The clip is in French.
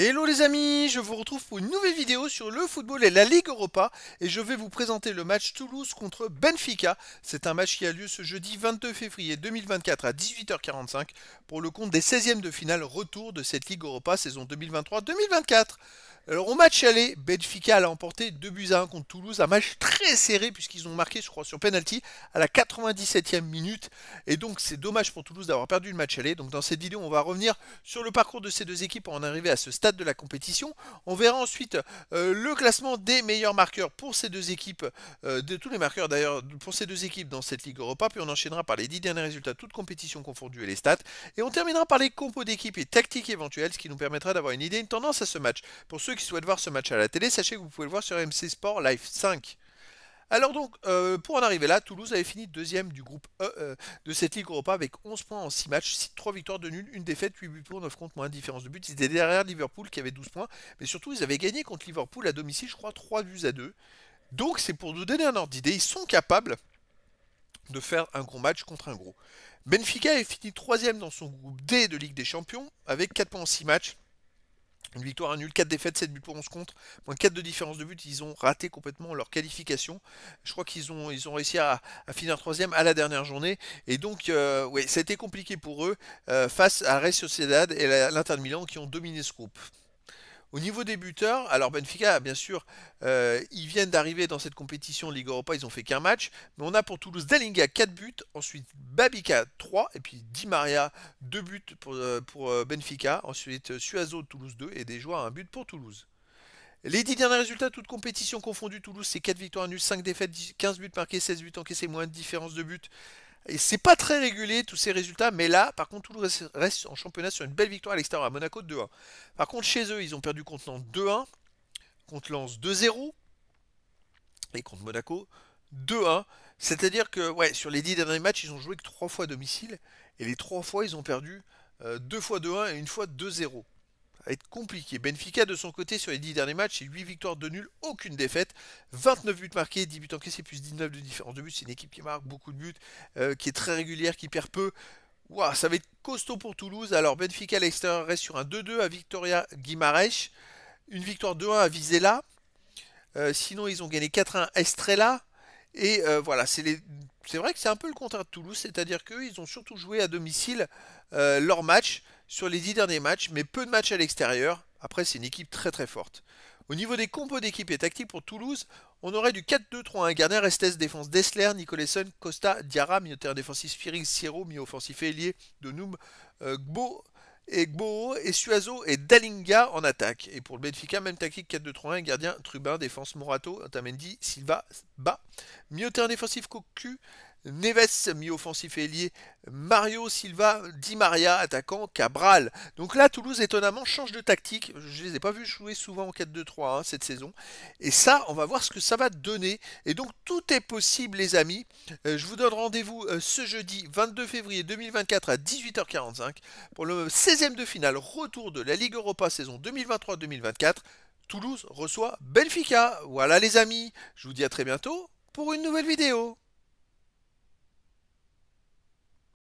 Hello les amis, je vous retrouve pour une nouvelle vidéo sur le football et la Ligue Europa et je vais vous présenter le match Toulouse contre Benfica. C'est un match qui a lieu ce jeudi 22 février 2024 à 18h45 pour le compte des 16e de finale retour de cette Ligue Europa saison 2023-2024. Alors au match aller, Benfica a emporté 2-1 contre Toulouse, un match très serré puisqu'ils ont marqué je crois sur penalty à la 97e minute et donc c'est dommage pour Toulouse d'avoir perdu le match aller. Donc dans cette vidéo on va revenir sur le parcours de ces deux équipes pour en arriver à ce stade de la compétition. On verra ensuite le classement des meilleurs marqueurs pour ces deux équipes, de tous les marqueurs d'ailleurs pour ces deux équipes dans cette Ligue Europa, puis on enchaînera par les 10 derniers résultats, toutes compétitions confondues et les stats, et on terminera par les compos d'équipes et tactiques éventuelles, ce qui nous permettra d'avoir une idée, une tendance à ce match. Pour ceux qui souhaitent voir ce match à la télé, sachez que vous pouvez le voir sur MC Sport Live 5. Alors donc, pour en arriver là, Toulouse avait fini deuxième du groupe E de cette Ligue Europa avec 11 points en 6 matchs, 3 victoires de nul, une défaite, 8 buts pour, 9 contre, moins de différence de but. Ils étaient derrière Liverpool qui avait 12 points, mais surtout ils avaient gagné contre Liverpool à domicile, je crois, 3-2. Donc c'est pour nous donner un ordre d'idée, ils sont capables de faire un gros match contre un gros. Benfica est fini troisième dans son groupe D de Ligue des Champions avec 4 points en 6 matchs. Une victoire, un nul, 4 défaites, 7 buts pour 11 contre, moins 4 de différence de but. Ils ont raté complètement leur qualification. Je crois qu'ils ont réussi à finir troisième à la dernière journée. Et donc, ouais, ça a été compliqué pour eux face à Real Sociedad et l'Inter de Milan qui ont dominé ce groupe. Au niveau des buteurs, alors Benfica, bien sûr, ils viennent d'arriver dans cette compétition Ligue Europa, ils ont fait qu'un match, mais on a pour Toulouse Dalinga 4 buts, ensuite Babica 3, et puis Di Maria 2 buts pour Benfica, ensuite Suazo de Toulouse 2, et des joueurs à un but pour Toulouse. Les 10 derniers résultats, toutes compétitions confondues, Toulouse c'est 4 victoires nulles, 5 défaites, 15 buts marqués, 16 buts encaissés, moins de différence de but. Et c'est pas très régulier tous ces résultats, mais là, par contre, Toulouse reste en championnat sur une belle victoire à l'extérieur à Monaco de 2-1. Par contre, chez eux, ils ont perdu contre Nantes 2-1, contre Lens 2-0 et contre Monaco 2-1. C'est-à-dire que, ouais, sur les 10 derniers matchs, ils ont joué que 3 fois à domicile et les 3 fois, ils ont perdu 2 fois 2-1 et une fois 2-0. Ça va être compliqué. Benfica, de son côté, sur les 10 derniers matchs, c'est 8 victoires de nul, aucune défaite. 29 buts marqués, 10 buts encaissés, plus 19 de différence de but. C'est une équipe qui marque beaucoup de buts, qui est très régulière, qui perd peu. Ouah, ça va être costaud pour Toulouse. Alors, Benfica à l'extérieur reste sur un 2-2 à Victoria Guimarães. Une victoire 2-1 à Vizela. Sinon, ils ont gagné 4-1 à Estrella. Et voilà, c'est vrai que c'est un peu le contraire de Toulouse, c'est-à-dire qu'eux, ils ont surtout joué à domicile leurs matchs sur les 10 derniers matchs, mais peu de matchs à l'extérieur. Après, c'est une équipe très très forte. Au niveau des compos d'équipe et tactique pour Toulouse, on aurait du 4-2-3-1. Gardien, Restes, défense Dessler, Nicolasson, Costa, Diarra, milieu de terrain défensif Spirig, Sierro, milieu offensif ailier de Noum, Gbo et Suazo et Dalinga en attaque. Et pour le Benfica, même tactique 4-2-3-1, gardien Trubin, défense Morato, Otamendi, Silva, Bas. Milieu de terrain défensif Cocu, Neves, mi-offensif et ailier, Mario Silva, Di Maria, attaquant, Cabral. Donc là, Toulouse, étonnamment, change de tactique. Je ne les ai pas vus jouer souvent en 4-2-3-1 cette saison. Et ça, on va voir ce que ça va donner. Et donc, tout est possible, les amis. Je vous donne rendez-vous ce jeudi 22 février 2024 à 18h45 pour le 16e de finale retour de la Ligue Europa saison 2023-2024. Toulouse reçoit Benfica. Voilà, les amis. Je vous dis à très bientôt pour une nouvelle vidéo.